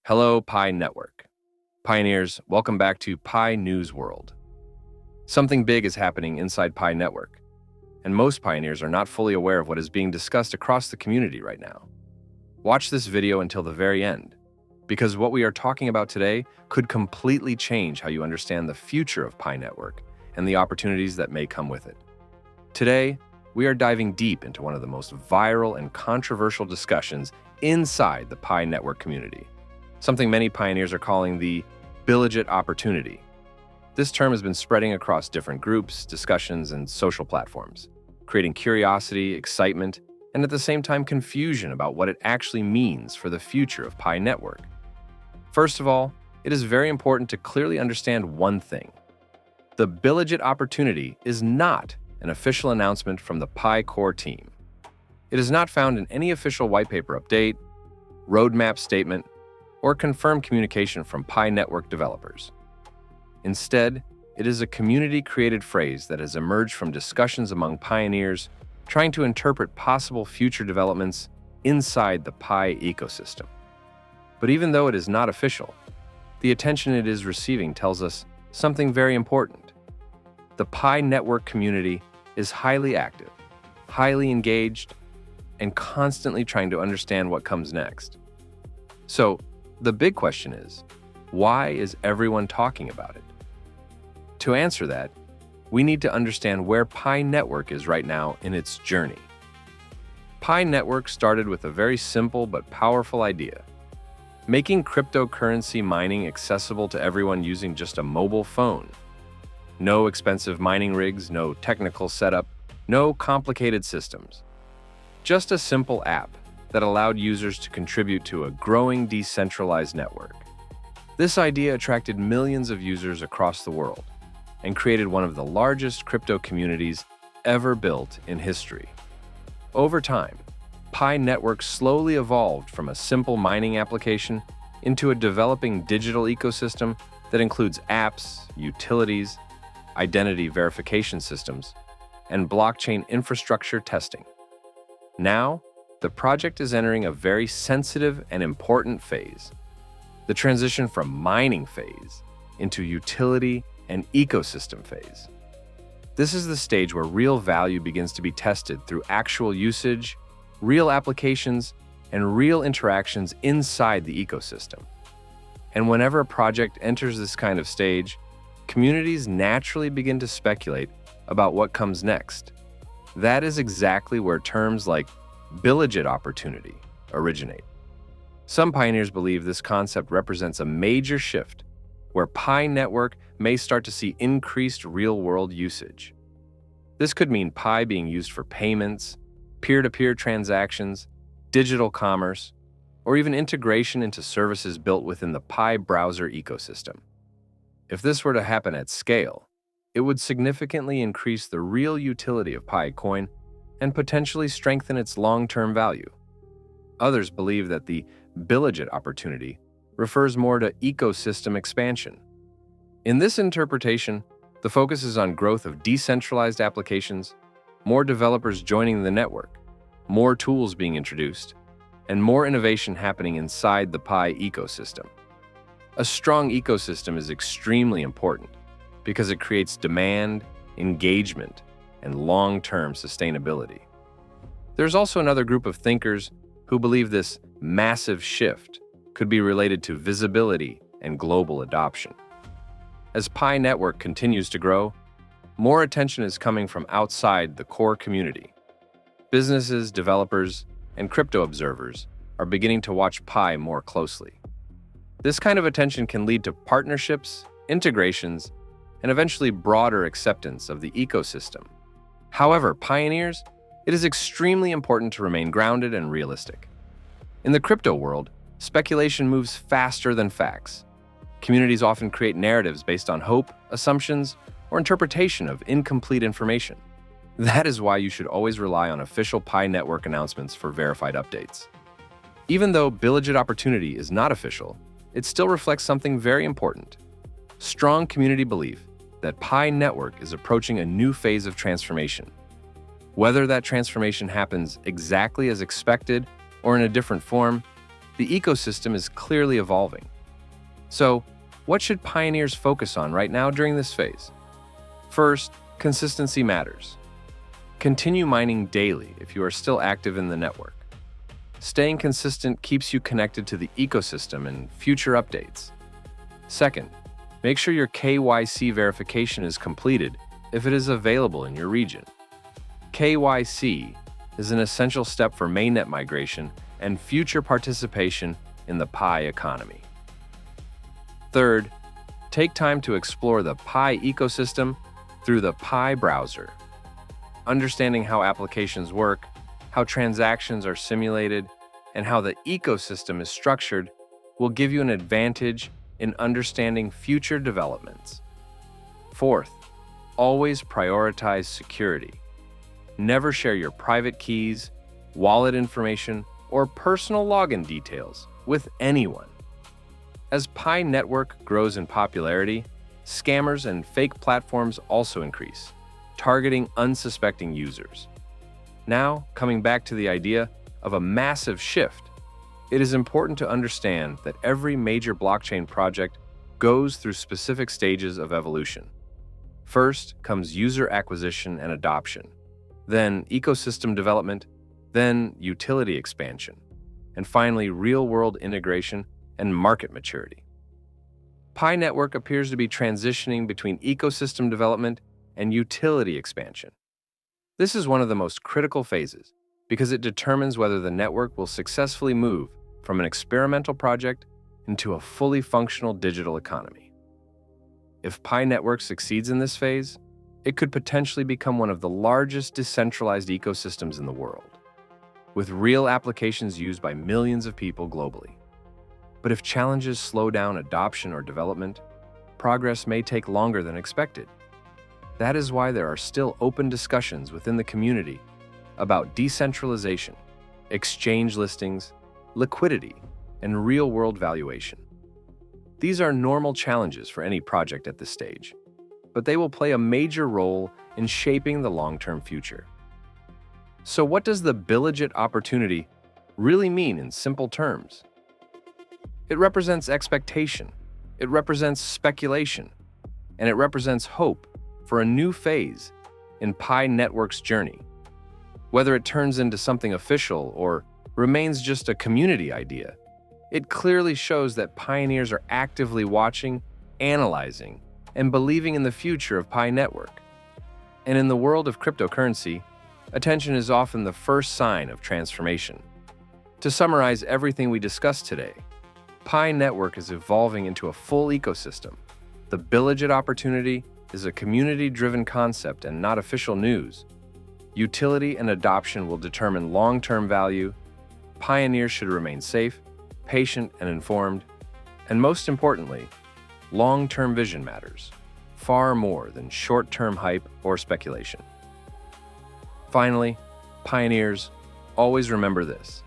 Hello, Pi Network. Pioneers, welcome back to Pi News World. Something big is happening inside Pi Network, and most pioneers are not fully aware of what is being discussed across the community right now. Watch this video until the very end, because what we are talking about today could completely change how you understand the future of Pi Network and the opportunities that may come with it. Today, we are diving deep into one of the most viral and controversial discussions inside the Pi Network community. Something many pioneers are calling the BILLIGET opportunity. This term has been spreading across different groups, discussions, and social platforms, creating curiosity, excitement, and at the same time confusion about what it actually means for the future of Pi Network. First of all, it is very important to clearly understand one thing. The BILLIGET opportunity is not an official announcement from the Pi core team. It is not found in any official white paper update, roadmap statement, or confirmed communication from Pi Network developers. Instead, it is a community-created phrase that has emerged from discussions among pioneers trying to interpret possible future developments inside the Pi ecosystem. But even though it is not official, the attention it is receiving tells us something very important. The Pi Network community is highly active, highly engaged, and constantly trying to understand what comes next. So, the big question is, why is everyone talking about it? To answer that, we need to understand where Pi Network is right now in its journey. Pi Network started with a very simple but powerful idea: making cryptocurrency mining accessible to everyone using just a mobile phone. No expensive mining rigs, no technical setup, no complicated systems. Just a simple app that allowed users to contribute to a growing decentralized network. This idea attracted millions of users across the world and created one of the largest crypto communities ever built in history. Over time, Pi Network slowly evolved from a simple mining application into a developing digital ecosystem that includes apps, utilities, identity verification systems, and blockchain infrastructure testing. Now, the project is entering a very sensitive and important phase: the transition from mining phase into utility and ecosystem phase. This is the stage where real value begins to be tested through actual usage, real applications, and real interactions inside the ecosystem. And whenever a project enters this kind of stage, communities naturally begin to speculate about what comes next. That is exactly where terms like BILLIGET opportunity originate. Some pioneers believe this concept represents a major shift where Pi Network may start to see increased real-world usage. This could mean Pi being used for payments, peer-to-peer transactions, digital commerce, or even integration into services built within the Pi browser ecosystem. If this were to happen at scale, it would significantly increase the real utility of Pi coin and potentially strengthen its long-term value. Others believe that the BILLIGET opportunity refers more to ecosystem expansion. In this interpretation, the focus is on growth of decentralized applications, more developers joining the network, more tools being introduced, and more innovation happening inside the Pi ecosystem. A strong ecosystem is extremely important because it creates demand, engagement, and long-term sustainability. There's also another group of thinkers who believe this massive shift could be related to visibility and global adoption. As Pi Network continues to grow, more attention is coming from outside the core community. Businesses, developers, and crypto observers are beginning to watch Pi more closely. This kind of attention can lead to partnerships, integrations, and eventually broader acceptance of the ecosystem. However, pioneers, it is extremely important to remain grounded and realistic. In the crypto world, speculation moves faster than facts. Communities often create narratives based on hope, assumptions, or interpretation of incomplete information. That is why you should always rely on official Pi Network announcements for verified updates. Even though BILLIGET opportunity is not official, it still reflects something very important: strong community belief that Pi Network is approaching a new phase of transformation. Whether that transformation happens exactly as expected or in a different form, the ecosystem is clearly evolving. So, what should pioneers focus on right now during this phase? First, consistency matters. Continue mining daily if you are still active in the network. Staying consistent keeps you connected to the ecosystem and future updates. Second, make sure your KYC verification is completed if it is available in your region. KYC is an essential step for mainnet migration and future participation in the Pi economy. Third, take time to explore the Pi ecosystem through the Pi browser. Understanding how applications work, how transactions are simulated, and how the ecosystem is structured will give you an advantage in understanding future developments. Fourth, always prioritize security. Never share your private keys, wallet information, or personal login details with anyone. As Pi Network grows in popularity, scammers and fake platforms also increase, targeting unsuspecting users. Now, coming back to the idea of a massive shift, it is important to understand that every major blockchain project goes through specific stages of evolution. First comes user acquisition and adoption, then ecosystem development, then utility expansion, and finally real-world integration and market maturity. Pi Network appears to be transitioning between ecosystem development and utility expansion. This is one of the most critical phases because it determines whether the network will successfully move from an experimental project into a fully functional digital economy. If Pi Network succeeds in this phase, it could potentially become one of the largest decentralized ecosystems in the world, with real applications used by millions of people globally. But if challenges slow down adoption or development, progress may take longer than expected. That is why there are still open discussions within the community about decentralization, exchange listings, liquidity, and real-world valuation. These are normal challenges for any project at this stage, but they will play a major role in shaping the long-term future. So what does the BILLIGET opportunity really mean in simple terms? It represents expectation, it represents speculation, and it represents hope for a new phase in Pi Network's journey. Whether it turns into something official or remains just a community idea, it clearly shows that pioneers are actively watching, analyzing, and believing in the future of Pi Network. And in the world of cryptocurrency, attention is often the first sign of transformation. To summarize everything we discussed today, Pi Network is evolving into a full ecosystem. The BILLIGET opportunity is a community-driven concept and not official news. Utility and adoption will determine long-term value. Pioneers should remain safe, patient, and informed. And most importantly, long-term vision matters, far more than short-term hype or speculation. Finally, pioneers, always remember this.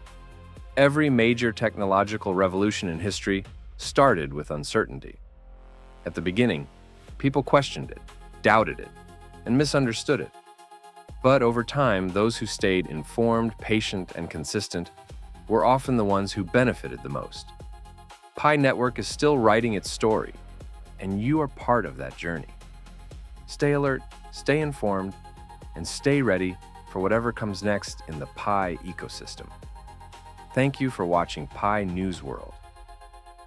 Every major technological revolution in history started with uncertainty. At the beginning, people questioned it, doubted it, and misunderstood it. But over time, those who stayed informed, patient, and consistent were often the ones who benefited the most. Pi Network is still writing its story, and you are part of that journey. Stay alert, stay informed, and stay ready for whatever comes next in the Pi ecosystem. Thank you for watching Pi News World.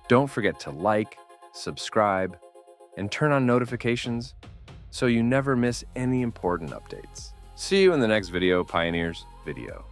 Don't forget to like, subscribe, and turn on notifications so you never miss any important updates. See you in the next video, Pioneers video.